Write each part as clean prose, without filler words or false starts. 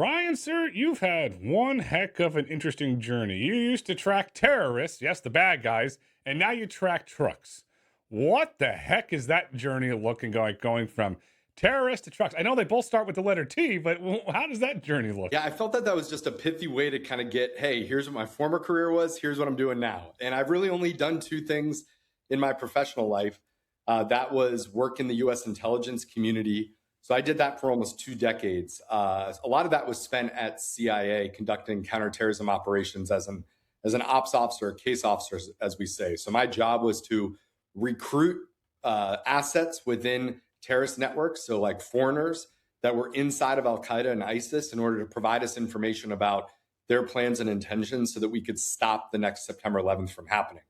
Ryan, sir, you've had one heck of an interesting journey. You used to track terrorists, yes, the bad guys, and now you track trucks. What the heck is that journey looking like going from terrorists to trucks? I know they both start with the letter T, but how does that journey look? Yeah, I felt that that was just a pithy way to kind of get, hey, here's what my former career was, here's what I'm doing now. And I've really only done two things in my professional life. That was work in the US intelligence community. So I did that for almost 2 decades. A lot of that was spent at CIA conducting counterterrorism operations as an ops officer, case officer, as we say. So my job was to recruit assets within terrorist networks, so like foreigners that were inside of Al Qaeda and ISIS, in order to provide us information about their plans and intentions so that we could stop the next September 11th from happening.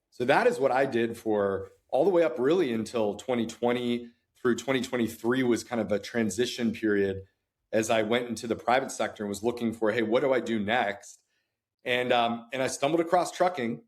So that is what I did for all the way up really until 2020 through 2023 was kind of a transition period as I went into the private sector and was looking for, hey, what do I do next? And I stumbled across trucking,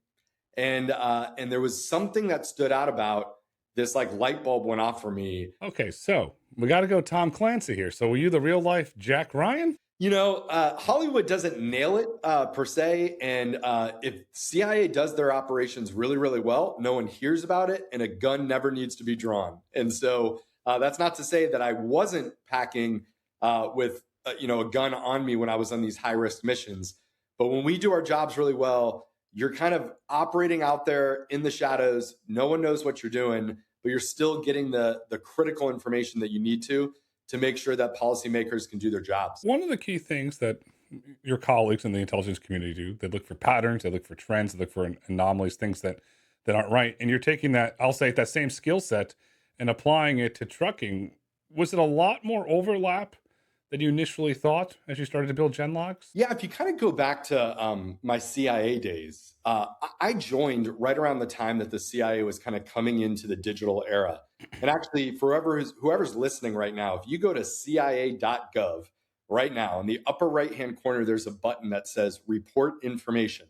and there was something that stood out about this, like light bulb went off for me. Okay, so we got to go Tom Clancy here. So were you the real life Jack Ryan? Hollywood doesn't nail it per se. And if CIA does their operations really, really well, no one hears about it, and a gun never needs to be drawn. And so that's not to say that I wasn't packing with a gun on me when I was on these high risk missions. But when we do our jobs really well, you're kind of operating out there in the shadows. No one knows what you're doing, but you're still getting the critical information that you need to make sure that policymakers can do their jobs. One of the key things that your colleagues in the intelligence community do, they look for patterns, they look for trends, they look for anomalies, things that aren't right. And you're taking that, I'll say, that same skill set and applying it to trucking. Was it a lot more overlap than you initially thought as you started to build GenLogs? Yeah, if you kind of go back to my CIA days, I joined right around the time that the CIA was kind of coming into the digital era. And actually, for whoever's listening right now, if you go to cia.gov right now, in the upper right-hand corner, there's a button that says report information.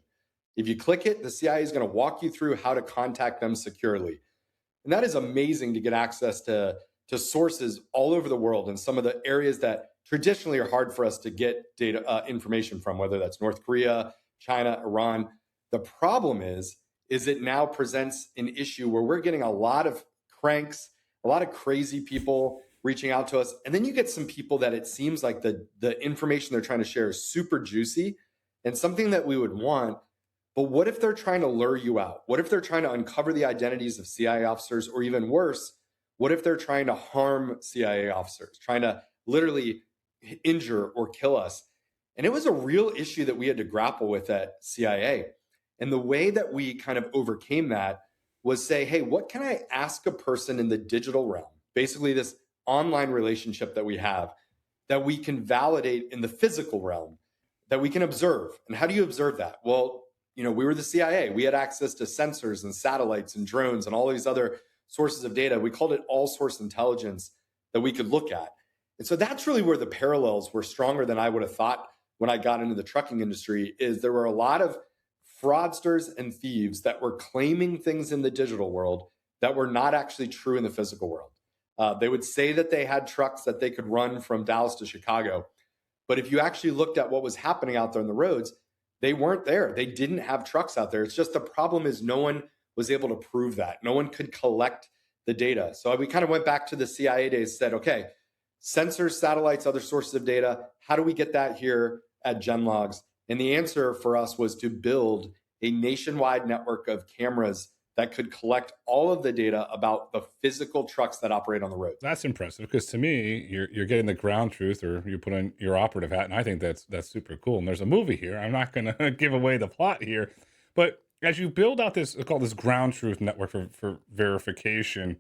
If you click it, the CIA is going to walk you through how to contact them securely. And that is amazing to get access to sources all over the world in some of the areas that traditionally are hard for us to get data information from, whether that's North Korea, China, Iran. The problem is it now presents an issue where we're getting a lot of cranks, a lot of crazy people reaching out to us. And then you get some people that it seems like the information they're trying to share is super juicy and something that we would want. But what if they're trying to lure you out? What if they're trying to uncover the identities of CIA officers, or even worse, what if they're trying to harm CIA officers, trying to literally injure or kill us? And it was a real issue that we had to grapple with at CIA. And the way that we kind of overcame that was say, hey, what can I ask a person in the digital realm? Basically, this online relationship that we have that we can validate in the physical realm, that we can observe. And how do you observe that? Well, we were the CIA. We had access to sensors and satellites and drones and all these other sources of data. We called it all source intelligence that we could look at. And so that's really where the parallels were stronger than I would have thought when I got into the trucking industry. Is there were a lot of fraudsters and thieves that were claiming things in the digital world that were not actually true in the physical world. They would say that they had trucks that they could run from Dallas to Chicago. But if you actually looked at what was happening out there on the roads, they weren't there. They didn't have trucks out there. It's just the problem is no one was able to prove that. No one could collect the data. So we kind of went back to the CIA days, said, okay, sensors, satellites, other sources of data, how do we get that here at GenLogs? And the answer for us was to build a nationwide network of cameras that could collect all of the data about the physical trucks that operate on the road. That's impressive because to me, you're getting the ground truth, or you put on your operative hat, and I think that's super cool. And there's a movie here. I'm not going to give away the plot here, but as you build out this, call this ground truth network for verification,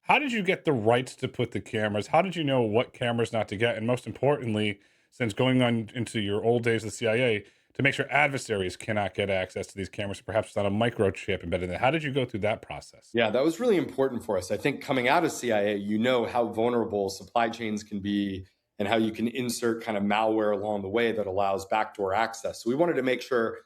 how did you get the rights to put the cameras? How did you know what cameras not to get? And most importantly, since going on into your old days of the CIA, to make sure adversaries cannot get access to these cameras, perhaps without a microchip embedded in it. How did you go through that process? Yeah, that was really important for us. I think coming out of CIA, you know how vulnerable supply chains can be and how you can insert kind of malware along the way that allows backdoor access. So we wanted to make sure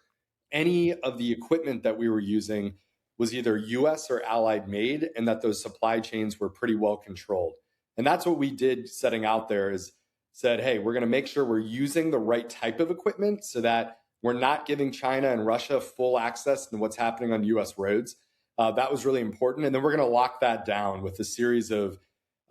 any of the equipment that we were using was either US or allied made, and that those supply chains were pretty well controlled. And that's what we did setting out there, is said, hey, we're going to make sure we're using the right type of equipment so that we're not giving China and Russia full access to what's happening on US roads. That was really important. And then we're going to lock that down with a series of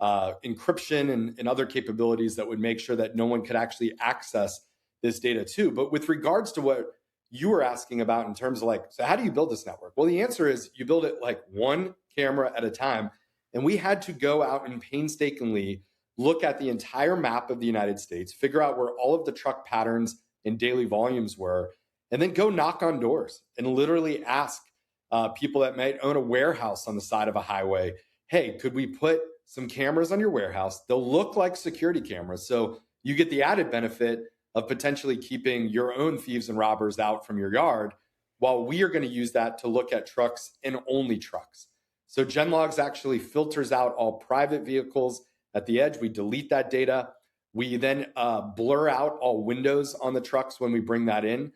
encryption and other capabilities that would make sure that no one could actually access this data too. But with regards to what you were asking about in terms of like, so how do you build this network? Well, the answer is you build it like one camera at a time. And we had to go out and painstakingly look at the entire map of the United States, figure out where all of the truck patterns and daily volumes were, and then go knock on doors and literally ask people that might own a warehouse on the side of a highway, hey, could we put some cameras on your warehouse? They'll look like security cameras. So you get the added benefit of potentially keeping your own thieves and robbers out from your yard, while we are going to use that to look at trucks and only trucks. So GenLogs actually filters out all private vehicles at the edge. We delete that data. We then blur out all windows on the trucks when we bring that in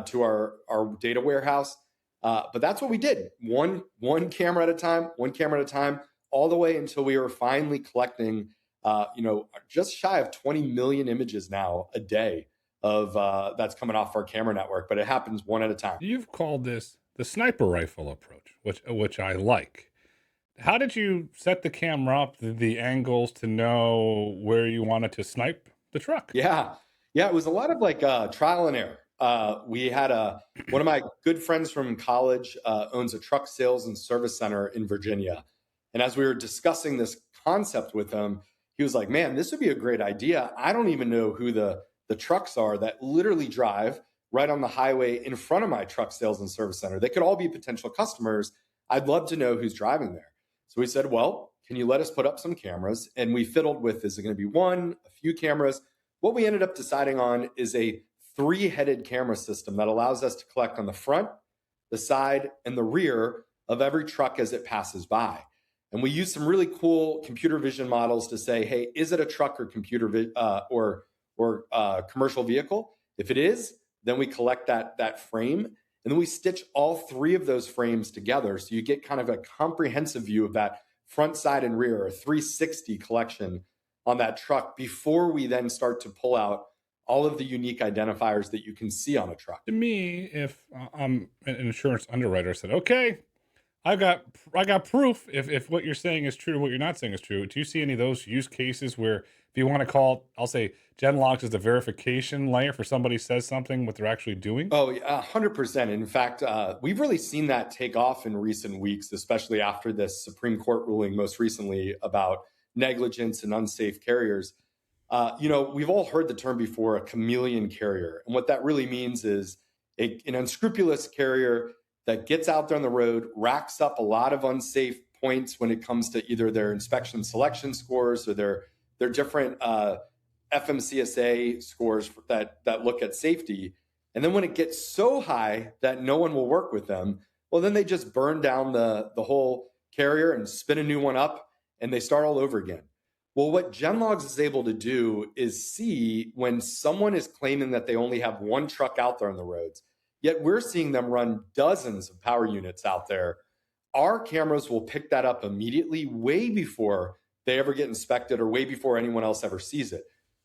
to our data warehouse. But that's what we did. One camera at a time, all the way until we were finally collecting, just shy of 20 million images now a day of that's coming off our camera network. But it happens one at a time. You've called this the sniper rifle approach, which I like. How did you set the camera up, the angles to know where you wanted to snipe the truck? Yeah, it was a lot of like trial and error. We had one of my good friends from college owns a truck sales and service center in Virginia. And as we were discussing this concept with him, he was like, man, this would be a great idea. I don't even know who the trucks are that literally drive right on the highway in front of my truck sales and service center. They could all be potential customers. I'd love to know who's driving there. So we said, well, can you let us put up some cameras? And we fiddled with, is it going to be one, a few cameras? What we ended up deciding on is a 3-headed camera system that allows us to collect on the front, the side, and the rear of every truck as it passes by. And we use some really cool computer vision models to say, hey, is it a truck or commercial vehicle? If it is, then we collect that frame. And then we stitch all 3 of those frames together. So you get kind of a comprehensive view of that front, side, and rear, a 360 collection on that truck before we then start to pull out all of the unique identifiers that you can see on a truck. To me, if I'm an insurance underwriter, said, okay, I got proof if what you're saying is true, what you're not saying is true. Do you see any of those use cases where if you want to call, I'll say GenLogs is the verification layer for somebody says something, what they're actually doing? Oh, 100%. In fact, we've really seen that take off in recent weeks, especially after this Supreme Court ruling most recently about negligence and unsafe carriers. We've all heard the term before, a chameleon carrier. And what that really means is an unscrupulous carrier that gets out there on the road, racks up a lot of unsafe points when it comes to either their inspection selection scores or their different FMCSA scores that look at safety. And then when it gets so high that no one will work with them, well, then they just burn down the whole carrier and spin a new one up and they start all over again. Well, what GenLogs is able to do is see when someone is claiming that they only have one truck out there on the roads, yet we're seeing them run dozens of power units out there. Our cameras will pick that up immediately, way before they ever get inspected or way before anyone else ever sees it.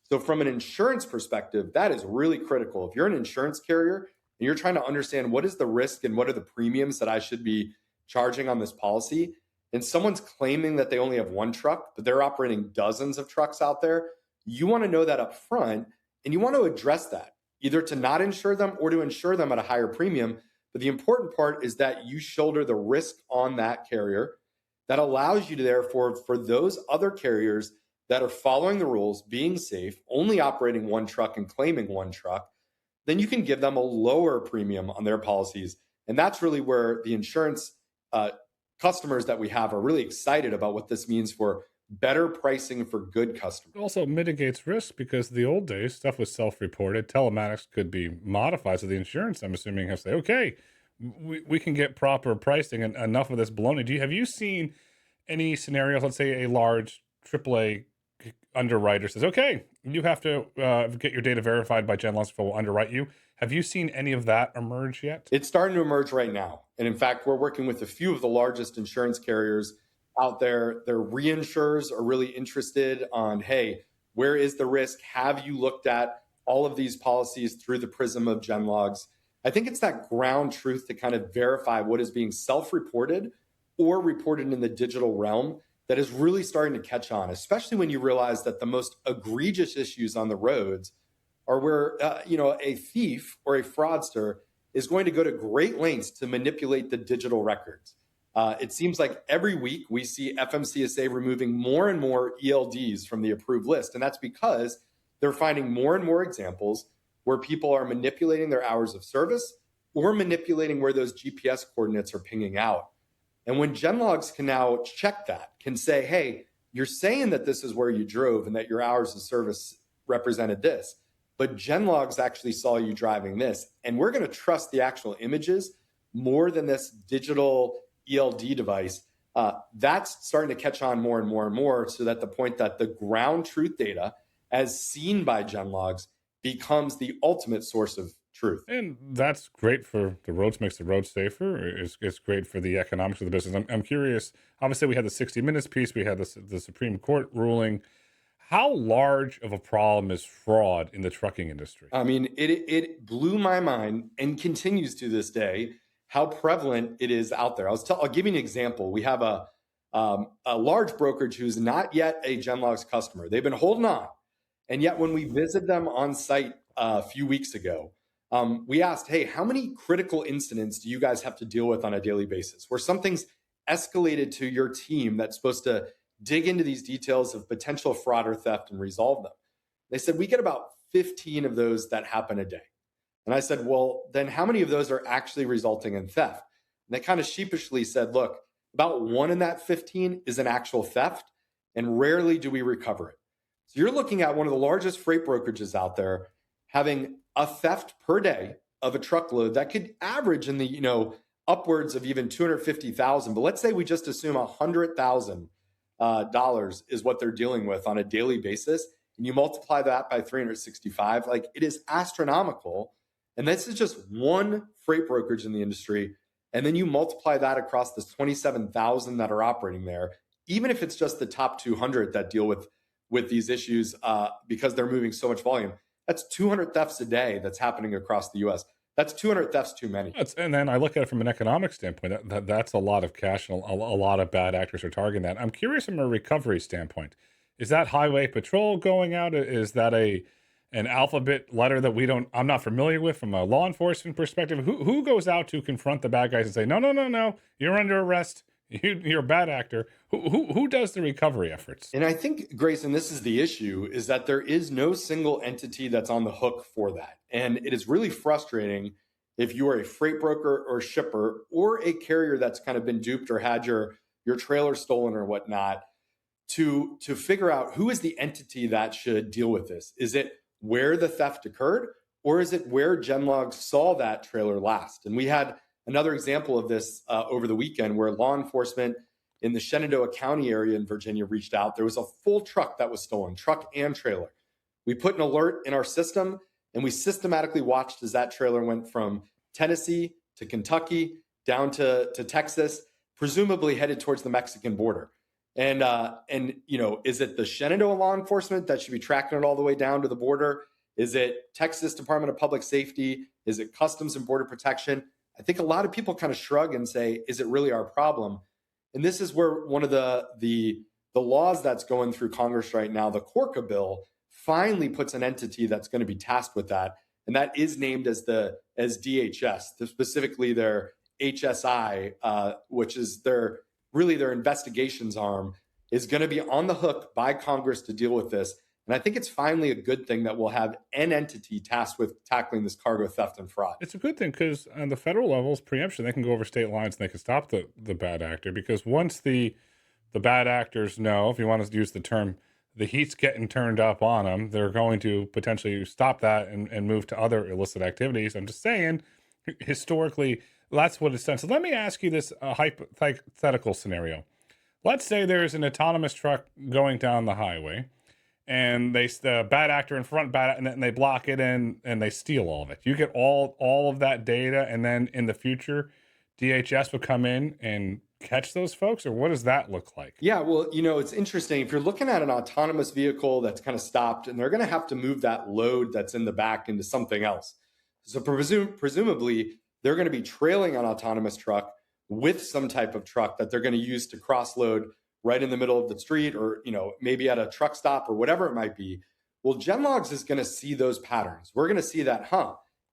So from an insurance perspective, that is really critical. If you're an insurance carrier and you're trying to understand what is the risk and what are the premiums that I should be charging on this policy, and someone's claiming that they only have one truck, but they're operating dozens of trucks out there, you want to know that up front, and you want to address that, either to not insure them or to insure them at a higher premium. But the important part is that you shoulder the risk on that carrier that allows you to, therefore, for those other carriers that are following the rules, being safe, only operating one truck and claiming one truck, then you can give them a lower premium on their policies. And that's really where the insurance customers that we have are really excited about what this means for better pricing for good customers. It also mitigates risk because the old days, stuff was self-reported. Telematics could be modified. So the insurance, I'm assuming, have to say, okay, we can get proper pricing and enough of this baloney. Have you seen any scenarios, let's say a large AAA underwriter says, okay, you have to get your data verified by GenLogs before we'll underwrite you. Have you seen any of that emerge yet? It's starting to emerge right now. And in fact, we're working with a few of the largest insurance carriers out there. Their reinsurers are really interested on, hey, Where is the risk? Have you looked at all of these policies through the prism of GenLogs? I think it's that ground truth to kind of verify what is being self-reported or reported in the digital realm that is really starting to catch on, especially when you realize that the most egregious issues on the roads are where a thief or a fraudster is going to go to great lengths to manipulate the digital records. It seems like every week we see FMCSA removing more and more ELDs from the approved list, and that's because they're finding more and more examples where people are manipulating their hours of service or manipulating where those GPS coordinates are pinging out. And when GenLogs can now check that, can say, hey, you're saying that this is where you drove and that your hours of service represented this, but GenLogs actually saw you driving this. And we're going to trust the actual images more than this digital ELD device. That's starting to catch on more and more and more, so that the point that the ground truth data, as seen by GenLogs, becomes the ultimate source of truth. And that's great for the roads, makes the roads safer. It's great for the economics of the business. I'm curious, obviously we had the 60 Minutes piece, we had the Supreme Court ruling. How large of a problem is fraud in the trucking industry? I mean, it blew my mind and continues to this day how prevalent it is out there. I'll give you an example. We have a large brokerage who's not yet a GenLogs customer. They've been holding on. And yet when we visited them on site a few weeks ago, we asked, hey, how many critical incidents do you guys have to deal with on a daily basis where something's escalated to your team that's supposed to dig into these details of potential fraud or theft and resolve them? They said, we get about 15 of those that happen a day. And I said, well, then how many of those are actually resulting in theft? And they kind of sheepishly said, look, about 1 in that 15 is an actual theft, and rarely do we recover it. So you're looking at one of the largest freight brokerages out there having a theft per day of a truckload that could average in the upwards of even 250,000. But let's say we just assume $100,000 is what they're dealing with on a daily basis, and you multiply that by 365. Like, it is astronomical. And this is just one freight brokerage in the industry. And then you multiply that across the 27,000 that are operating there, even if it's just the top 200 that deal with these issues because they're moving so much volume. That's 200 thefts a day that's happening across the U.S. That's 200 thefts too many. And then I look at it from an economic standpoint. That's a lot of cash, and a lot of bad actors are targeting that. I'm curious from a recovery standpoint. Is that highway patrol going out? Is that an alphabet letter that I'm not familiar with from a law enforcement perspective? Who goes out to confront the bad guys and say, no, you're under arrest, you're a bad actor? Who does the recovery efforts? And I think, Grayson, this is the issue, is that there is no single entity that's on the hook for that. And it is really frustrating if you are a freight broker or shipper or a carrier that's kind of been duped or had your trailer stolen or whatnot, to figure out who is the entity that should deal with this. Is it where the theft occurred, or is it where GenLogs saw that trailer last? And we had another example of this over the weekend where law enforcement in the Shenandoah County area in Virginia reached out. There was a full truck that was stolen, truck and trailer. We put an alert in our system, and we systematically watched as that trailer went from Tennessee to Kentucky down to Texas, presumably headed towards the Mexican border. And is it the Shenandoah law enforcement that should be tracking it all the way down to the border? Is it Texas Department of Public Safety? Is it Customs and Border Protection? I think a lot of people kind of shrug and say, is it really our problem? And this is where one of the laws that's going through Congress right now, the Corca bill, finally puts an entity that's going to be tasked with that. And that is named as DHS, specifically their HSI, which is their investigations arm, is going to be on the hook by Congress to deal with this. And I think it's finally a good thing that we'll have an entity tasked with tackling this cargo theft and fraud. It's a good thing because on the federal level, it's preemption. They can go over state lines and they can stop the bad actor, because once the bad actors know, if you want to use the term, the heat's getting turned up on them, they're going to potentially stop that and move to other illicit activities. I'm just saying, historically, that's what it's done. So let me ask you this hypothetical scenario. Let's say there's an autonomous truck going down the highway, and the bad actor in front, and then they block it and they steal all of it. You get all of that data, and then in the future, DHS would come in and catch those folks, or what does that look like? Yeah, well, it's interesting. If you're looking at an autonomous vehicle that's kind of stopped, and they're going to have to move that load that's in the back into something else. So presumably, they're going to be trailing an autonomous truck with some type of truck that they're going to use to cross load right in the middle of the street, or maybe at a truck stop or whatever it might be. Well, GenLogs is going to see those patterns. We're going to see that,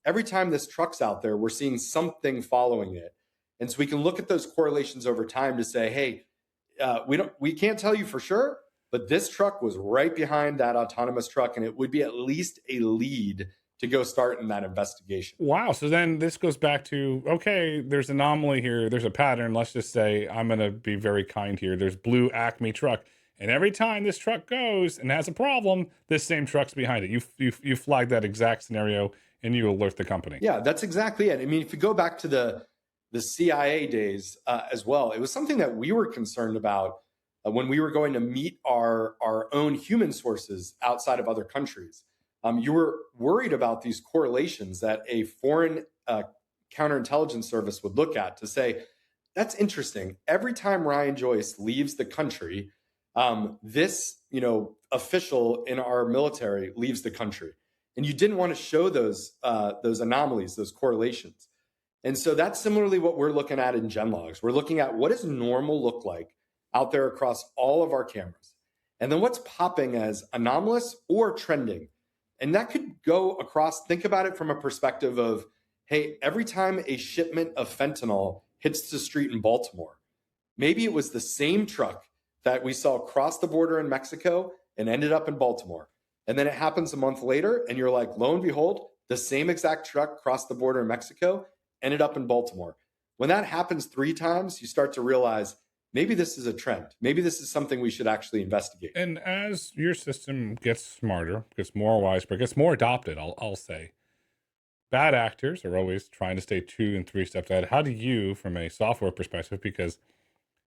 every time this truck's out there, we're seeing something following it. And so we can look at those correlations over time to say, hey, we can't tell you for sure, but this truck was right behind that autonomous truck, and it would be at least a lead to go start in that investigation. Wow. So then this goes back to, okay, there's anomaly here. There's a pattern. Let's just say, I'm going to be very kind here. There's blue Acme truck. And every time this truck goes and has a problem, this same truck's behind it. You flag that exact scenario and you alert the company. Yeah, that's exactly it. I mean, if you go back to the CIA days as well, it was something that we were concerned about when we were going to meet our own human sources outside of other countries. You were worried about these correlations that a foreign counterintelligence service would look at to say, that's interesting. Every time Ryan Joyce leaves the country, this official in our military leaves the country, and you didn't want to show those anomalies, those correlations. And so that's similarly what we're looking at in GenLogs. We're looking at what does normal look like out there across all of our cameras, and then what's popping as anomalous or trending. And that could go across, think about it from a perspective of, hey, every time a shipment of fentanyl hits the street in Baltimore, maybe it was the same truck that we saw cross the border in Mexico and ended up in Baltimore. And then it happens a month later, and you're like, lo and behold, the same exact truck crossed the border in Mexico, ended up in Baltimore. When that happens 3 times, you start to realize maybe this is a trend. Maybe this is something we should actually investigate. And as your system gets smarter, gets more widespread, gets more adopted, I'll say, bad actors are always trying to stay 2 and 3 steps ahead. How do you, from a software perspective, because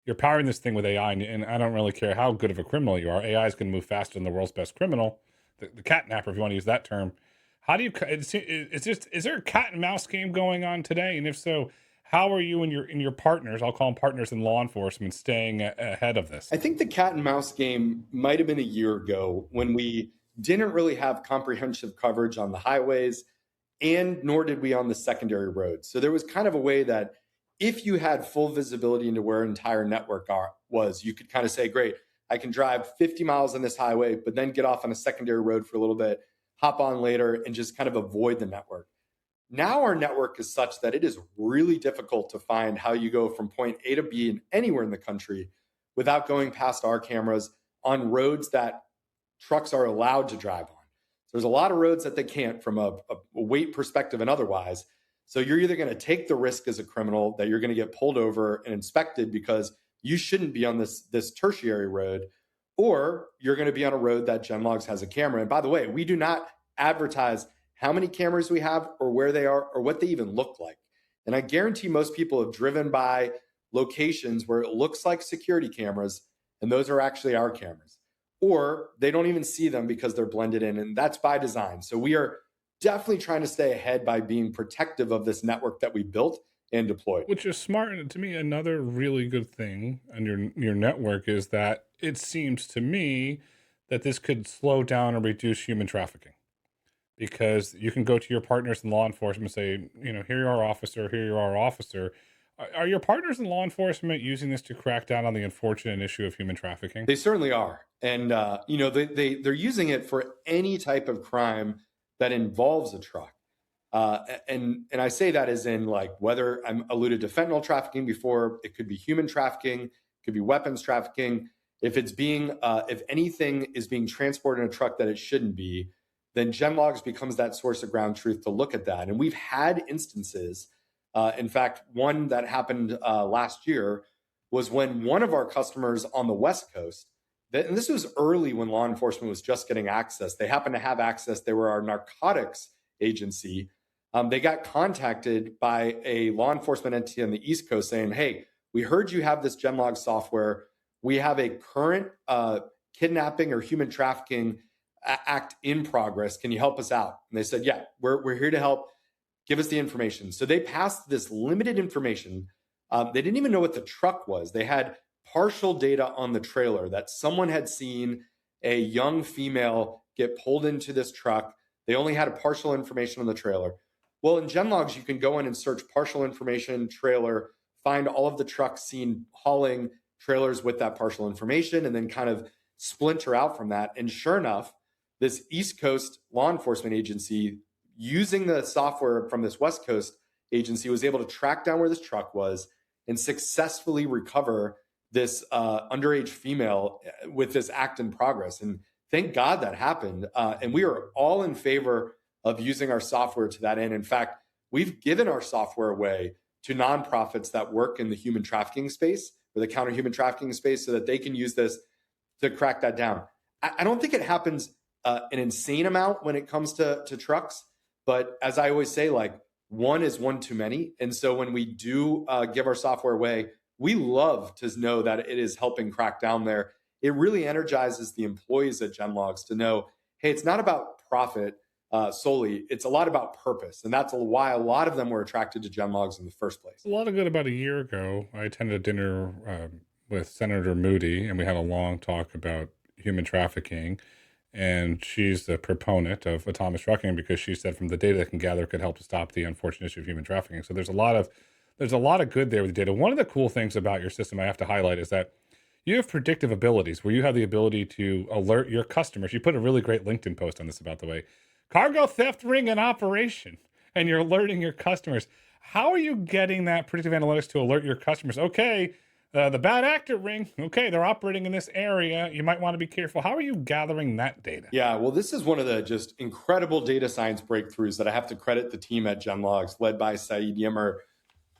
you're powering this thing with AI, and I don't really care how good of a criminal you are, AI is going to move faster than the world's best criminal, the catnapper, if you want to use that term. How do you? Is there a cat and mouse game going on today? And if so, how are you and your partners, I'll call them partners in law enforcement, staying ahead of this? I think the cat and mouse game might have been a year ago when we didn't really have comprehensive coverage on the highways, and nor did we on the secondary roads. So there was kind of a way that if you had full visibility into where an entire network was, you could kind of say, great, I can drive 50 miles on this highway, but then get off on a secondary road for a little bit, hop on later, and just kind of avoid the network. Now our network is such that it is really difficult to find how you go from point A to B in anywhere in the country without going past our cameras on roads that trucks are allowed to drive on. So there's a lot of roads that they can't from a weight perspective and otherwise. So you're either going to take the risk as a criminal that you're going to get pulled over and inspected because you shouldn't be on this tertiary road, or you're going to be on a road that GenLogs has a camera. And by the way, we do not advertise how many cameras we have or where they are or what they even look like. And I guarantee most people have driven by locations where it looks like security cameras, and those are actually our cameras. Or they don't even see them because they're blended in, and that's by design. So we are definitely trying to stay ahead by being protective of this network that we built and deployed. Which is smart. And to me, another really good thing on your network is that it seems to me that this could slow down or reduce human trafficking. Because you can go to your partners in law enforcement and say, here you are, officer, here you are, officer. Are your partners in law enforcement using this to crack down on the unfortunate issue of human trafficking? They certainly are. And, they're using it for any type of crime that involves a truck. And I say that as in, like, whether I'm alluded to fentanyl trafficking before, it could be human trafficking, it could be weapons trafficking. If anything is being transported in a truck that it shouldn't be, then GenLogs becomes that source of ground truth to look at that. And we've had instances, in fact, one that happened last year was when one of our customers on the West Coast, and this was early when law enforcement was just getting access. They happened to have access. They were our narcotics agency. They got contacted by a law enforcement entity on the East Coast saying, hey, we heard you have this GenLogs software. We have a current kidnapping or human trafficking act in progress. Can you help us out? And they said, yeah, we're here to help. Give us the information. So they passed this limited information They didn't even know what the truck was. They had partial data on the trailer that someone had seen a young female get pulled into this truck. They only had a partial information on the trailer. Well, in GenLogs, you can go in and search partial information trailer, find all of the trucks seen hauling trailers with that partial information, and then kind of splinter out from that. And sure enough, this East Coast law enforcement agency, using the software from this West Coast agency, was able to track down where this truck was and successfully recover this underage female with this act in progress. And thank God that happened. And we are all in favor of using our software to that end. In fact, we've given our software away to nonprofits that work in the human trafficking space or the counter human trafficking space so that they can use this to crack that down. I don't think it happens an insane amount when it comes to trucks. But as I always say, like, one is one too many. And so when we do give our software away, we love to know that it is helping crack down there. It really energizes the employees at GenLogs to know, hey, it's not about profit solely. It's a lot about purpose. And that's why a lot of them were attracted to GenLogs in the first place. A lot of good. About a year ago, I attended a dinner with Senator Moody, and we had a long talk about human trafficking. And she's the proponent of autonomous trucking because she said from the data that can gather could help to stop the unfortunate issue of human trafficking. So there's a lot of good there with the data. One of the cool things about your system I have to highlight is that you have predictive abilities where you have the ability to alert your customers. You put a really great LinkedIn post on this, about the way cargo theft ring in operation, and you're alerting your customers. How are you getting that predictive analytics to alert your customers? Okay, the bad actor ring, okay, they're operating in this area. You might want to be careful. How are you gathering that data? Yeah, well, this is one of the just incredible data science breakthroughs that I have to credit the team at GenLogs, led by Saeed Yimmer.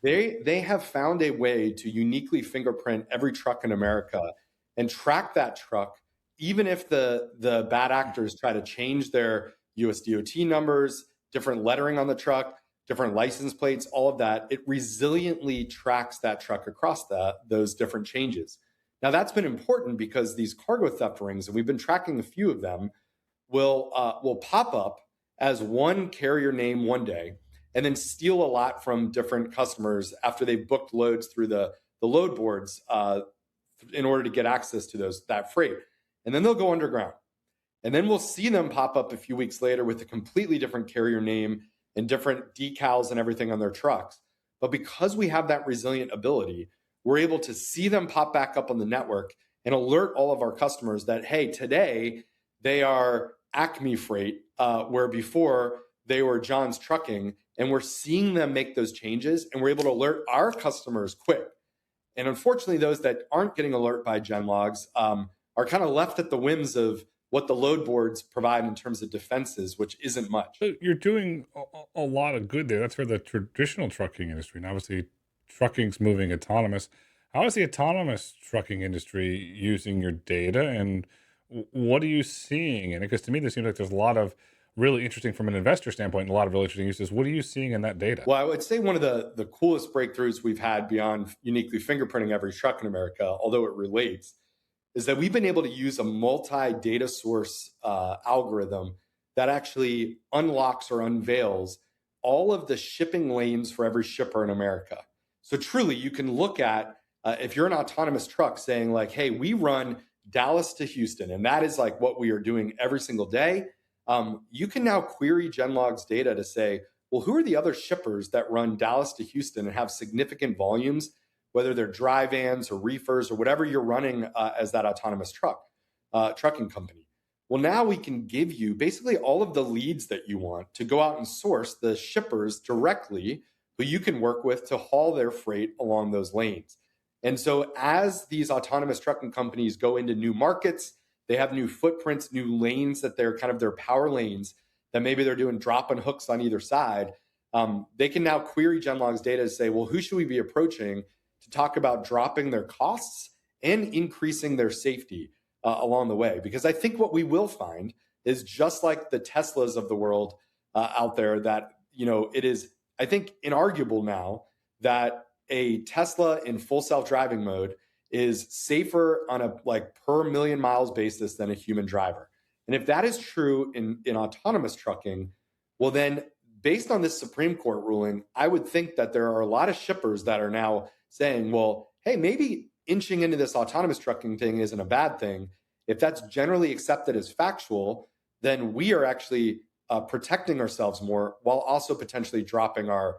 They have found a way to uniquely fingerprint every truck in America and track that truck, even if the bad actors try to change their USDOT numbers, different lettering on the truck, different license plates, all of that. It resiliently tracks that truck across those different changes. Now, that's been important because these cargo theft rings, and we've been tracking a few of them, will pop up as one carrier name one day and then steal a lot from different customers after they've booked loads through the load boards in order to get access to that freight. And then they'll go underground. And then we'll see them pop up a few weeks later with a completely different carrier name and different decals and everything on their trucks. But because we have that resilient ability, we're able to see them pop back up on the network and alert all of our customers that, hey, today they are AUTNMY freight, where before they were John's Trucking. And we're seeing them make those changes, and we're able to alert our customers quick. And unfortunately, those that aren't getting alert by GenLogs are kind of left at the whims of what the load boards provide in terms of defenses, which isn't much. So you're doing a lot of good there. That's for the traditional trucking industry. And obviously, trucking's moving autonomous. How is the autonomous trucking industry using your data, and what are you seeing in it? Because to me, there seems like there's a lot of really interesting, from an investor standpoint, and a lot of really interesting uses. What are you seeing in that data? Well, I would say one of the coolest breakthroughs we've had beyond uniquely fingerprinting every truck in America, although it relates, is that we've been able to use a multi-data source algorithm that actually unlocks or unveils all of the shipping lanes for every shipper in America. So truly, you can look at, if you're an autonomous truck saying like, hey, we run Dallas to Houston, and that is like what we are doing every single day. You can now query GenLogs data to say, well, who are the other shippers that run Dallas to Houston and have significant volumes, whether they're dry vans or reefers or whatever you're running as that autonomous trucking company. Well, now we can give you basically all of the leads that you want to go out and source the shippers directly who you can work with to haul their freight along those lanes. And so as these autonomous trucking companies go into new markets, they have new footprints, new lanes that they're kind of their power lanes that maybe they're doing drop and hooks on either side. They can now query GenLogs data to say, well, who should we be approaching to talk about dropping their costs and increasing their safety along the way? Because I think what we will find is just like the Teslas of the world out there, that, it is, I think, inarguable now that a Tesla in full self-driving mode is safer on a per million miles basis than a human driver. And if that is true in autonomous trucking, well then, based on this Supreme Court ruling, I would think that there are a lot of shippers that are now saying, well, hey, maybe inching into this autonomous trucking thing isn't a bad thing. If that's generally accepted as factual, then we are actually protecting ourselves more while also potentially dropping our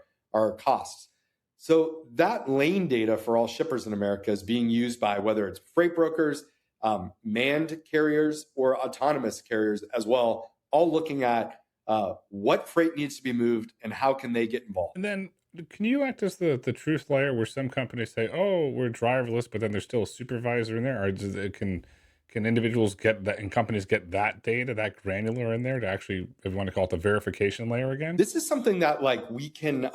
costs. So that lane data for all shippers in America is being used by whether it's freight brokers, manned carriers, or autonomous carriers as well, all looking at what freight needs to be moved and how can they get involved. And then can you act as the truth layer where some companies say, "Oh, we're driverless," but then there's still a supervisor in there? Or can individuals get that and companies get that data that granular in there to actually, if you want to call it the verification layer again? This is something that like we can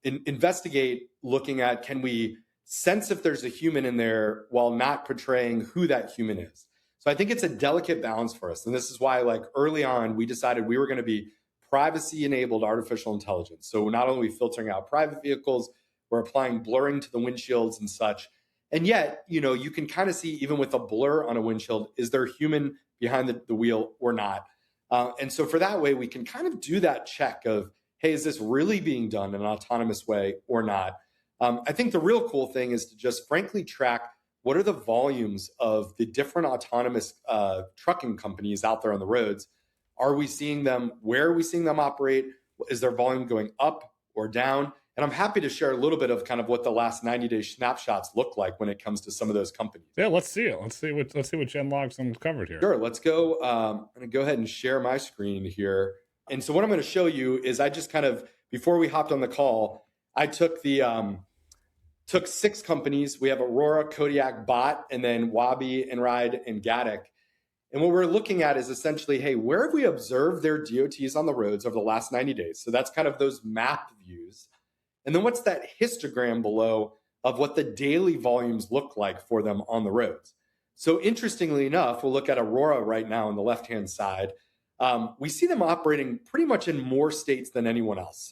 investigate, looking at, can we sense if there's a human in there while not portraying who that human is. So I think it's a delicate balance for us. And this is why, like, early on, we decided we were going to be privacy enabled artificial intelligence. So not only are we filtering out private vehicles, we're applying blurring to the windshields and such. And yet, you can kind of see, even with a blur on a windshield, is there a human behind the wheel or not? And so for that way, we can kind of do that check of, hey, is this really being done in an autonomous way or not? I think the real cool thing is to just frankly track what are the volumes of the different autonomous trucking companies out there on the roads. Are we seeing them? Where are we seeing them operate? Is their volume going up or down? And I'm happy to share a little bit of kind of what the last 90-day snapshots look like when it comes to some of those companies. Yeah, let's see it. Let's see what GenLogs uncovered here. Sure, let's go. I'm going to go ahead and share my screen here. And so what I'm going to show you is, I just kind of, before we hopped on the call, I took took 6 companies. We have Aurora, Kodiak, Bot, and then Wabi, Enride, and Gatik. And what we're looking at is essentially, hey, where have we observed their DOTs on the roads over the last 90 days? So that's kind of those map views. And then what's that histogram below of what the daily volumes look like for them on the roads? So interestingly enough, we'll look at Aurora right now on the left-hand side. We see them operating pretty much in more states than anyone else.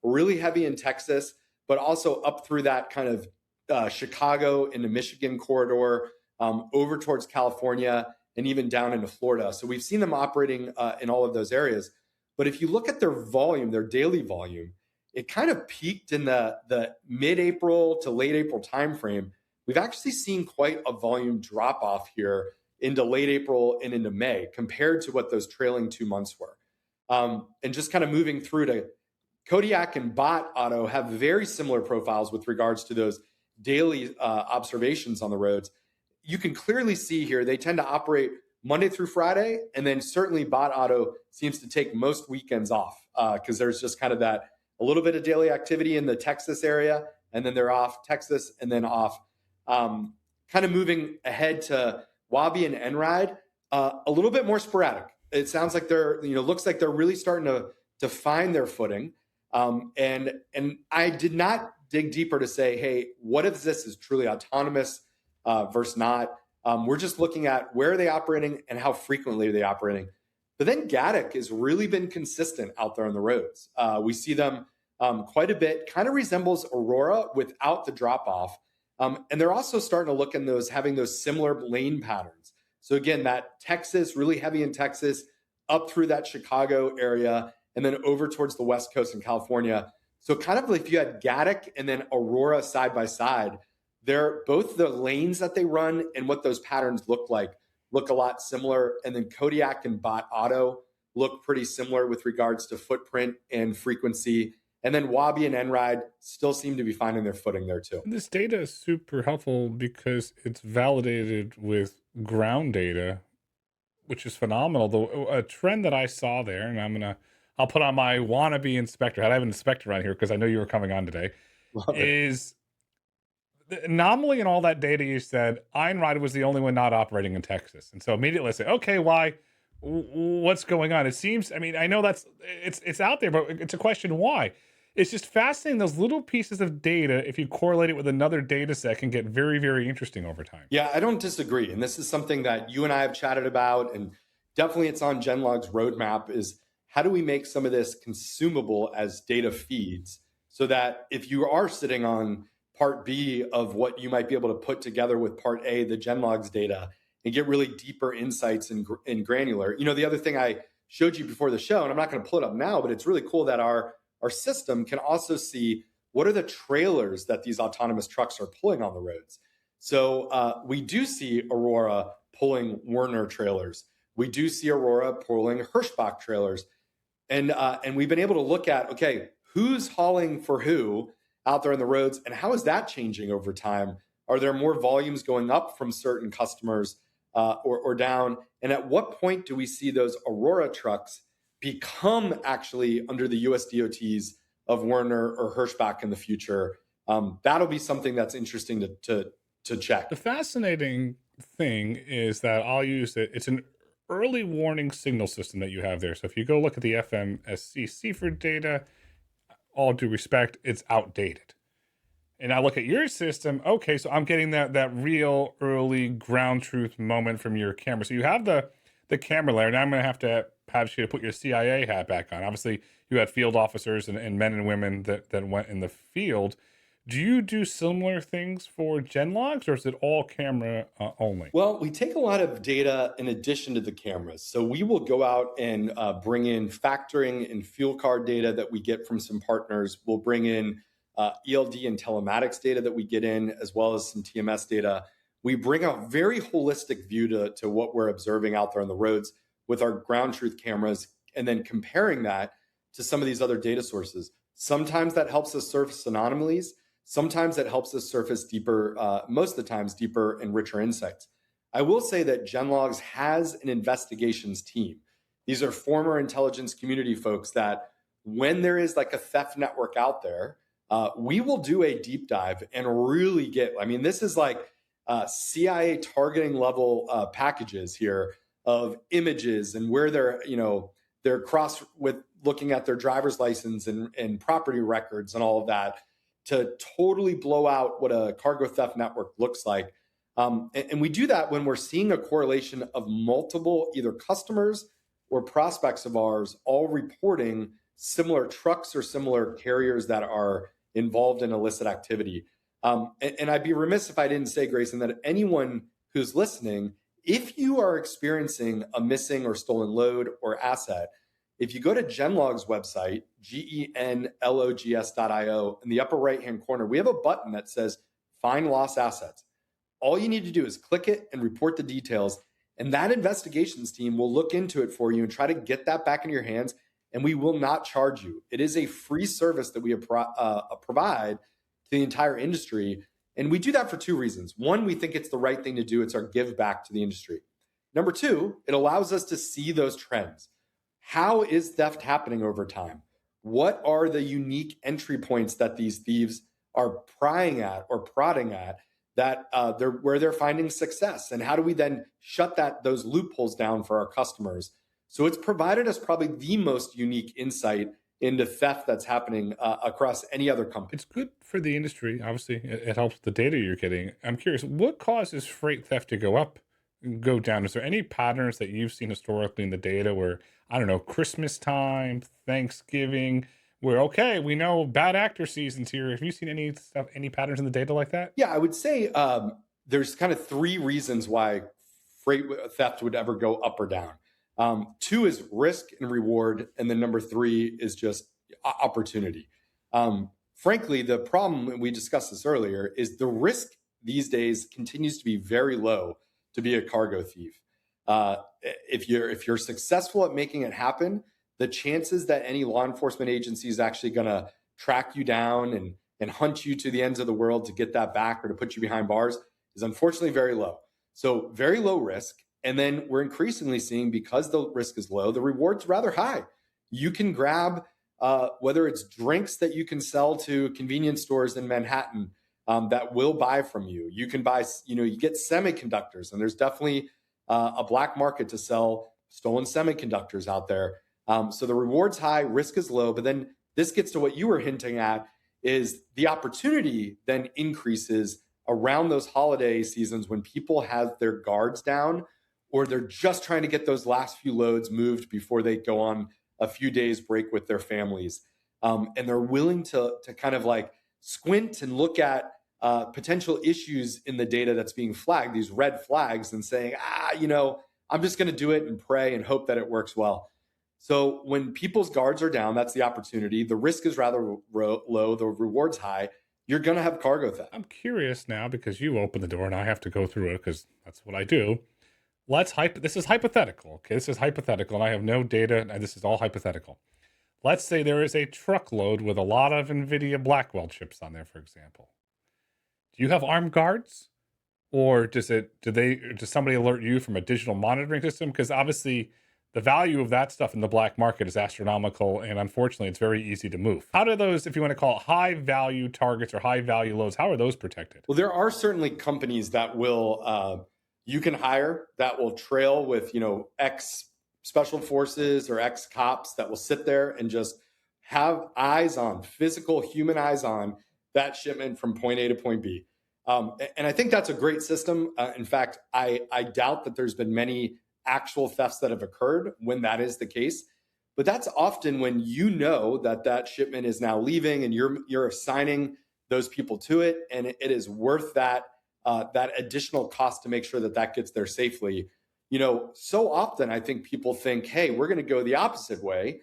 Really heavy in Texas, but also up through that kind of Chicago into Michigan corridor, over towards California, and even down into Florida. So we've seen them operating in all of those areas. But if you look at their volume, their daily volume, it kind of peaked in the mid-April to late April timeframe. We've actually seen quite a volume drop off here into late April and into May compared to what those trailing 2 months were. And just kind of moving through to Kodiak and Bot Auto have very similar profiles with regards to those daily observations on the roads. You can clearly see here they tend to operate Monday through Friday, and then certainly Bot Auto seems to take most weekends off because there's just kind of that a little bit of daily activity in the Texas area, and then they're off Texas and then off. Kind of moving ahead to Wabi and Enride, a little bit more sporadic. It sounds like they're, looks like they're really starting to find their footing. And I did not dig deeper to say, hey, what if this is truly autonomous versus not? We're just looking at where are they operating and how frequently are they operating. But then Gatik has really been consistent out there on the roads. We see them quite a bit, kind of resembles Aurora without the drop off. And they're also starting to look in having those similar lane patterns. So again, that Texas, really heavy in Texas, up through that Chicago area, and then over towards the West Coast in California. So kind of like if you had Gatik and then Aurora side by side, they're both the lanes that they run and what those patterns look a lot similar. And then Kodiak and Bot Auto look pretty similar with regards to footprint and frequency. And then Wabi and Enride still seem to be finding their footing there too. And this data is super helpful because it's validated with ground data, which is phenomenal. A trend that I saw there, and I'll put on my wannabe inspector hat. I have an inspector on here because I know you were coming on today. Is the anomaly and all that data you said, Einride was the only one not operating in Texas. And so immediately I say, okay, why? What's going on? It seems, I mean, I know it's out there, but it's a question why. It's just fascinating. Those little pieces of data, if you correlate it with another data set, can get very, very interesting over time. Yeah, I don't disagree. And this is something that you and I have chatted about, and definitely it's on GenLogs' roadmap, is how do we make some of this consumable as data feeds so that if you are sitting on part B of what you might be able to put together with part A, the GenLogs data, and get really deeper insights and granular. The other thing I showed you before the show, and I'm not going to pull it up now, but it's really cool that our system can also see what are the trailers that these autonomous trucks are pulling on the roads? So we do see Aurora pulling Werner trailers. We do see Aurora pulling Hirschbach trailers. And we've been able to look at, okay, who's hauling for who out there on the roads, and how is that changing over time? Are there more volumes going up from certain customers or down? And at what point do we see those Aurora trucks become actually under the US DOTs of Werner or Hirschbach in the future? That'll be something that's interesting to check. The fascinating thing is that I'll use it. It's an early warning signal system that you have there. So if you go look at the FMSC Seaford data, all due respect, it's outdated. And I look at your system. Okay, so I'm getting that real early ground truth moment from your camera. So you have the camera layer. Now I'm going to have you to put your CIA hat back on. Obviously, you had field officers and men and women that went in the field. Do you do similar things for GenLogs, or is it all camera only? Well, we take a lot of data in addition to the cameras. So we will go out and bring in factoring and fuel card data that we get from some partners. We'll bring in ELD and telematics data that we get in, as well as some TMS data. We bring a very holistic view to what we're observing out there on the roads with our ground truth cameras, and then comparing that to some of these other data sources. Sometimes that helps us surface anomalies. Sometimes that helps us surface deeper, most of the times, deeper and richer insights. I will say that GenLogs has an investigations team. These are former intelligence community folks that when there is like a theft network out there, we will do a deep dive and really this is like CIA targeting level packages here of images and where they're cross with looking at their driver's license and property records and all of that, to totally blow out what a cargo theft network looks like. And we do that when we're seeing a correlation of multiple either customers or prospects of ours all reporting similar trucks or similar carriers that are involved in illicit activity. And I'd be remiss if I didn't say, Grayson, that anyone who's listening, if you are experiencing a missing or stolen load or asset, if you go to GenLogs website, GenLogs.io, in the upper right-hand corner, we have a button that says Find Lost Assets. All you need to do is click it and report the details, and that investigations team will look into it for you and try to get that back in your hands, and we will not charge you. It is a free service that we provide to the entire industry, and we do that for two reasons. One, we think it's the right thing to do. It's our give back to the industry. Number two, it allows us to see those trends. How is theft happening over time? What are the unique entry points that these thieves are prying at or prodding at that where they're finding success? And how do we then shut those loopholes down for our customers? So it's provided us probably the most unique insight into theft that's happening across any other company. It's good for the industry. Obviously, it helps the data you're getting. I'm curious, what causes freight theft to go up and go down? Is there any patterns that you've seen historically in the data where, I don't know, Christmas time, Thanksgiving, where, okay, we know bad actor season's here. Have you seen any patterns in the data like that? Yeah, I would say there's kind of three reasons why freight theft would ever go up or down. Two is risk and reward. And then number three is just opportunity. Frankly, the problem, and we discussed this earlier, is the risk these days continues to be very low to be a cargo thief. If you're successful at making it happen, the chances that any law enforcement agency is actually going to track you down and hunt you to the ends of the world to get that back or to put you behind bars is unfortunately very low. So very low risk. And then we're increasingly seeing, because the risk is low, the reward's rather high. You can grab, whether it's drinks that you can sell to convenience stores in Manhattan that will buy from you. You can buy, you get semiconductors, and there's definitely a black market to sell stolen semiconductors out there. So the reward's high, risk is low. But then this gets to what you were hinting at, is the opportunity then increases around those holiday seasons when people have their guards down, or they're just trying to get those last few loads moved before they go on a few days break with their families. And they're willing to kind of like squint and look at potential issues in the data that's being flagged, these red flags, and saying, I'm just going to do it and pray and hope that it works well. So when people's guards are down, that's the opportunity. The risk is rather low, the reward's high. You're going to have cargo theft. I'm curious now because you open the door and I have to go through it because that's what I do. Let's hype. This is hypothetical. Okay, this is hypothetical, and I have no data, and this is all hypothetical. Let's say there is a truckload with a lot of NVIDIA Blackwell chips on there, for example. Do you have armed guards, or does somebody alert you from a digital monitoring system? Because obviously, the value of that stuff in the black market is astronomical, and unfortunately, it's very easy to move. How do those, if you want to call it high value targets or high value loads, how are those protected? Well, there are certainly companies that will you can hire that will trail with ex special forces or ex cops that will sit there and just have eyes on physical human eyes on that shipment from point A to point B. And I think that's a great system. In fact, I doubt that there's been many actual thefts that have occurred when that is the case. But that's often when you know that that shipment is now leaving and you're assigning those people to it, and it is worth that that additional cost to make sure that that gets there safely. So often I think people think, hey, we're going to go the opposite way,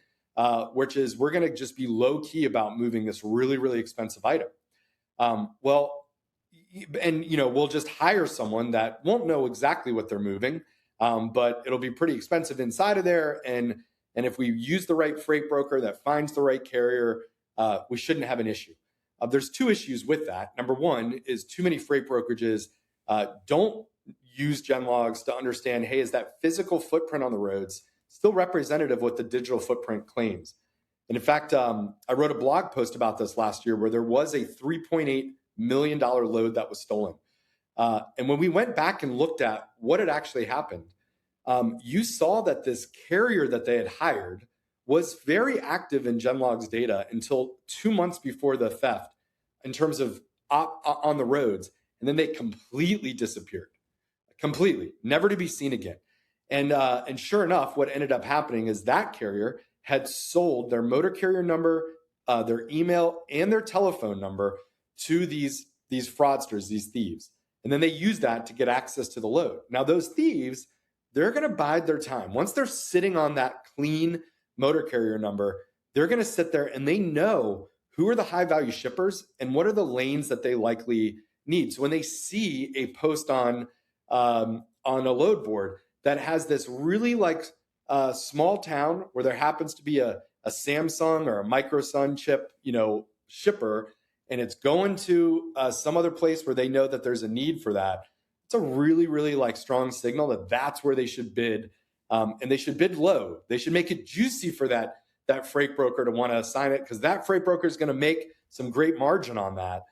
which is we're going to just be low key about moving this really, really expensive item. We'll just hire someone that won't know exactly what they're moving, but it'll be pretty expensive inside of there. And if we use the right freight broker that finds the right carrier, we shouldn't have an issue. There's two issues with that. Number one is too many freight brokerages don't use GenLogs to understand, hey, is that physical footprint on the roads still representative of what the digital footprint claims? And in fact, I wrote a blog post about this last year where there was a $3.8 million load that was stolen. And when we went back and looked at what had actually happened, you saw that this carrier that they had hired was very active in GenLogs data until 2 months before the theft in terms of on the roads. And then they completely disappeared, completely, never to be seen again. And sure enough, what ended up happening is that carrier had sold their motor carrier number, their email, and their telephone number to these fraudsters, these thieves. And then they used that to get access to the load. Now, those thieves, they're going to bide their time. Once they're sitting on that clean motor carrier number, they're going to sit there and they know who are the high value shippers and what are the lanes that they likely need. So when they see a post on a load board that has this really small town where there happens to be a Samsung or a Microsun chip, shipper, and it's going to some other place where they know that there's a need for that, it's a really, really strong signal that that's where they should bid. And they should bid low. They should make it juicy for that freight broker to want to assign it, because that freight broker is going to make some great margin on that.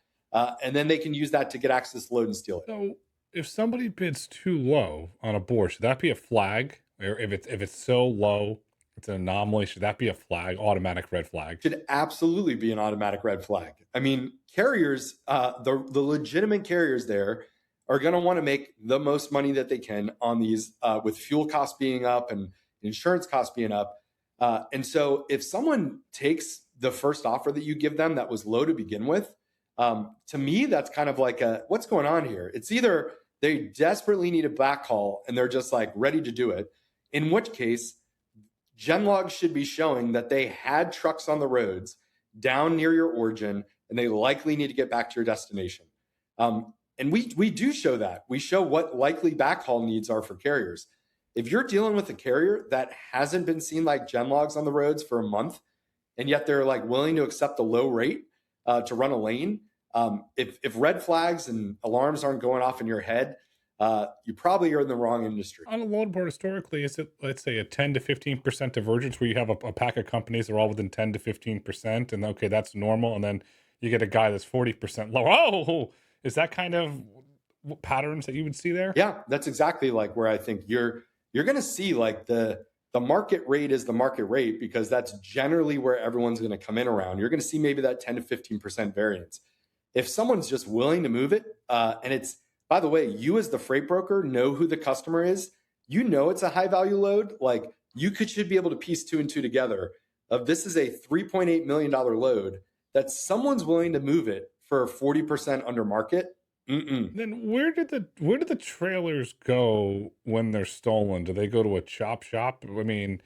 And then they can use that to get access to load and steal it. So if somebody bids too low on a board, should that be a flag? Or if it's so low, it's an anomaly, should that be a flag, automatic red flag? Should absolutely be an automatic red flag. I mean, carriers, the legitimate carriers there are going to want to make the most money that they can on these, with fuel costs being up and insurance costs being up. And so if someone takes the first offer that you give them that was low to begin with, to me, that's kind of like what's going on here? It's either they desperately need a backhaul and they're just ready to do it, in which case GenLogs should be showing that they had trucks on the roads down near your origin and they likely need to get back to your destination. And we do show that. We show what likely backhaul needs are for carriers. If you're dealing with a carrier that hasn't been seen like GenLogs on the roads for a month, and yet they're willing to accept a low rate to run a lane, if red flags and alarms aren't going off in your head, you probably are in the wrong industry. On a load board, historically, is it, let's say, a 10 to 15% divergence where you have a pack of companies that are all within 10 to 15%, and okay, that's normal, and then you get a guy that's 40% lower? Oh, is that kind of patterns that you would see there? Yeah, that's exactly where I think you're going to see the market rate is the market rate, because that's generally where everyone's going to come in around. You're going to see maybe that 10 to 15% variance. If someone's just willing to move it, and it's, by the way, you as the freight broker know who the customer is, it's a high value load, should be able to piece two and two together of this is a $3.8 million load that someone's willing to move it for 40% under market. Then where did the trailers go when they're stolen? Do they go to a chop shop? I mean,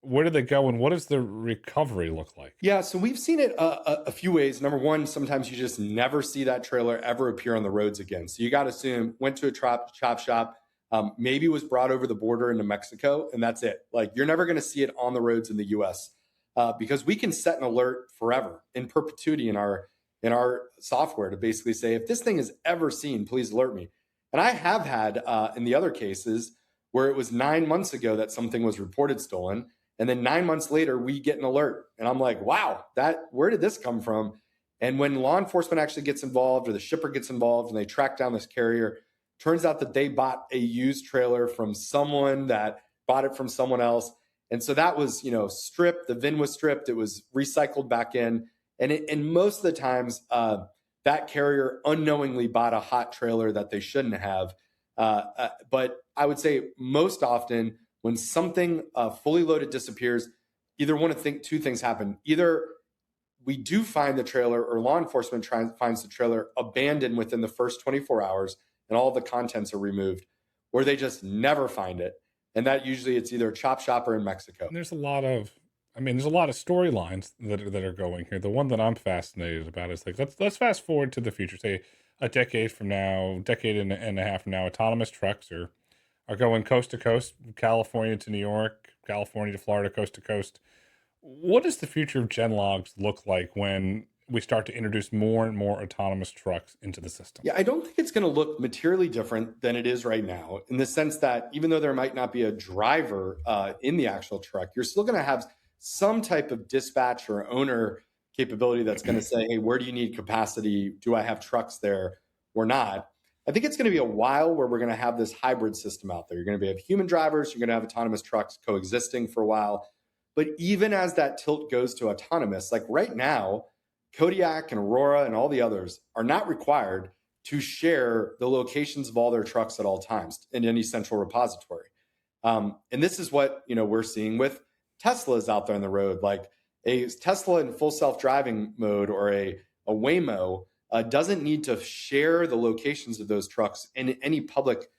where do they go, and what does the recovery look like? Yeah, so we've seen it a few ways. Number one, sometimes you just never see that trailer ever appear on the roads again. So you got to assume went to a chop shop, maybe was brought over the border into Mexico, and that's it. Like you're never going to see it on the roads in the U.S. Because we can set an alert forever in perpetuity in our software to basically say if this thing is ever seen, please alert me. And I have had in the other cases where it was 9 months ago that something was reported stolen. And then 9 months later, we get an alert. And I'm like, wow, where did this come from? And when law enforcement actually gets involved or the shipper gets involved and they track down this carrier, turns out that they bought a used trailer from someone that bought it from someone else. And so that was, stripped. The VIN was stripped. It was recycled back in. And most of the times, that carrier unknowingly bought a hot trailer that they shouldn't have. But I would say most often, when something fully loaded disappears, either one of two things happen. Either we do find the trailer or law enforcement finds the trailer abandoned within the first 24 hours and all the contents are removed, or they just never find it. And that usually it's either a chop shop or in Mexico. And there's a lot of, there's a lot of storylines that are going here. The one that I'm fascinated about is like, let's fast forward to the future, say a decade from now, decade and a half from now, autonomous trucks are going coast to coast, California to New York, California to Florida, coast to coast. What does the future of GenLogs look like when we start to introduce more and more autonomous trucks into the system? Yeah, I don't think it's going to look materially different than it is right now, in the sense that even though there might not be a driver in the actual truck, you're still going to have some type of dispatch or owner capability that's going to say, hey, where do you need capacity? Do I have trucks there or not? I think it's going to be a while where we're going to have this hybrid system out there. You're going to have human drivers, you're going to have autonomous trucks coexisting for a while. But even as that tilt goes to autonomous, like right now, Kodiak and Aurora and all the others are not required to share the locations of all their trucks at all times in any central repository. And this is what we're seeing with Teslas out there on the road. Like a Tesla in full self-driving mode or a Waymo doesn't need to share the locations of those trucks in any public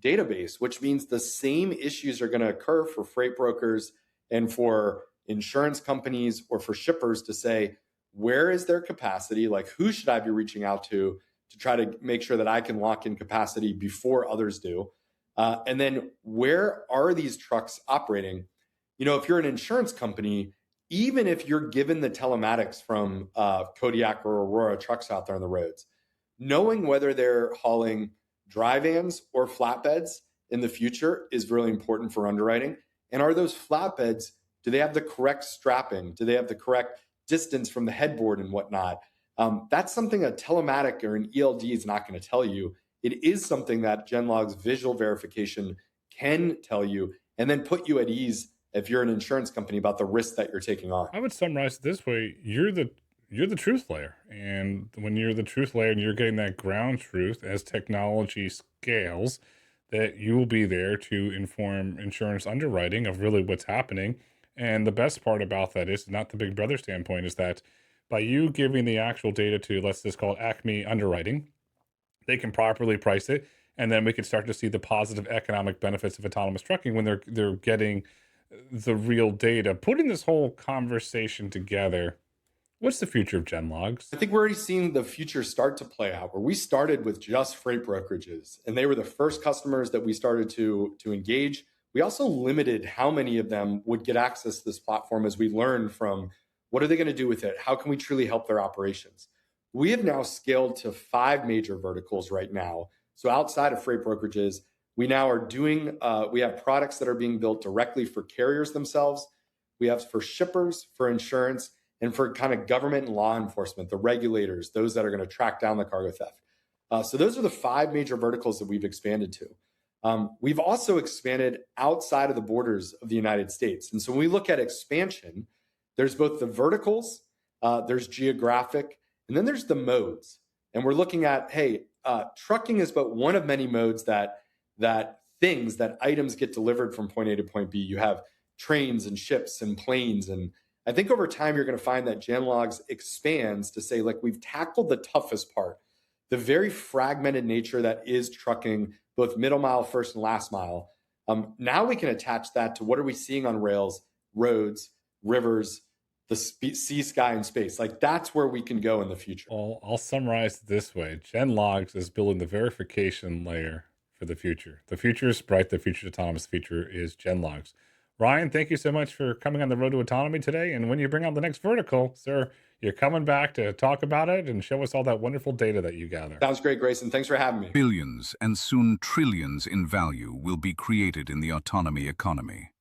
database, which means the same issues are going to occur for freight brokers and for insurance companies or for shippers to say, where is their capacity? Like, who should I be reaching out to try to make sure that I can lock in capacity before others do? And then where are these trucks operating? If you're an insurance company, even if you're given the telematics from Kodiak or Aurora trucks out there on the roads, knowing whether they're hauling dry vans or flatbeds in the future is really important for underwriting. And are those flatbeds, do they have the correct strapping? Do they have the correct distance from the headboard and whatnot? That's something a telematic or an ELD is not going to tell you. It is something that GenLogs visual verification can tell you and then put you at ease if you're an insurance company about the risk that you're taking on. I would summarize it this way: you're the truth layer, and when you're the truth layer and you're getting that ground truth as technology scales, that you will be there to inform insurance underwriting of really what's happening. And the best part about that is not the big brother standpoint, is that by you giving the actual data to, let's just call it AUTNMY underwriting, they can properly price it, and then we can start to see the positive economic benefits of autonomous trucking when they're getting the real data. Putting this whole conversation together, what's the future of GenLogs? I think we're already seeing the future start to play out, where we started with just freight brokerages, and they were the first customers that we started to engage. We also limited how many of them would get access to this platform as we learned from what are they going to do with it? How can we truly help their operations? We have now scaled to 5 major verticals right now. So outside of freight brokerages, we now are doing, we have products that are being built directly for carriers themselves. We have for shippers, for insurance, and for kind of government and law enforcement, the regulators, those that are going to track down the cargo theft. So those are the 5 major verticals that we've expanded to. We've also expanded outside of the borders of the United States. And so when we look at expansion, there's both the verticals, there's geographic, and then there's the modes. And we're looking at, hey, trucking is but one of many modes that items get delivered from point A to point B. You have trains and ships and planes. And I think over time, you're going to find that GenLogs expands to say, like, we've tackled the toughest part, the very fragmented nature that is trucking, both middle mile, first and last mile. Now we can attach that to what are we seeing on rails roads, rivers, the sea, sky, and space. Like that's where we can go in the future. Well, I'll summarize it this way. GenLogs is building the verification layer for the future. The future is bright. The future is autonomous. The future is GenLogs. Ryan, thank you so much for coming on the road to autonomy today. And when you bring out the next vertical, sir, you're coming back to talk about it and show us all that wonderful data that you gather. Sounds great, Grayson. Thanks for having me. Billions and soon trillions in value will be created in the autonomy economy.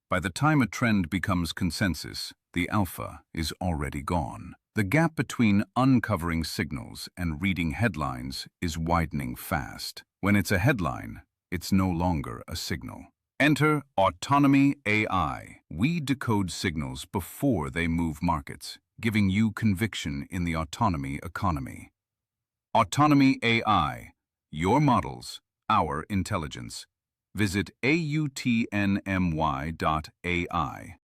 By the time a trend becomes consensus, the alpha is already gone. The gap between uncovering signals and reading headlines is widening fast. When it's a headline, it's no longer a signal. Enter Autonomy AI. We decode signals before they move markets, giving you conviction in the autonomy economy. Autonomy AI. Your models, our intelligence. Visit AUTNMY.ai.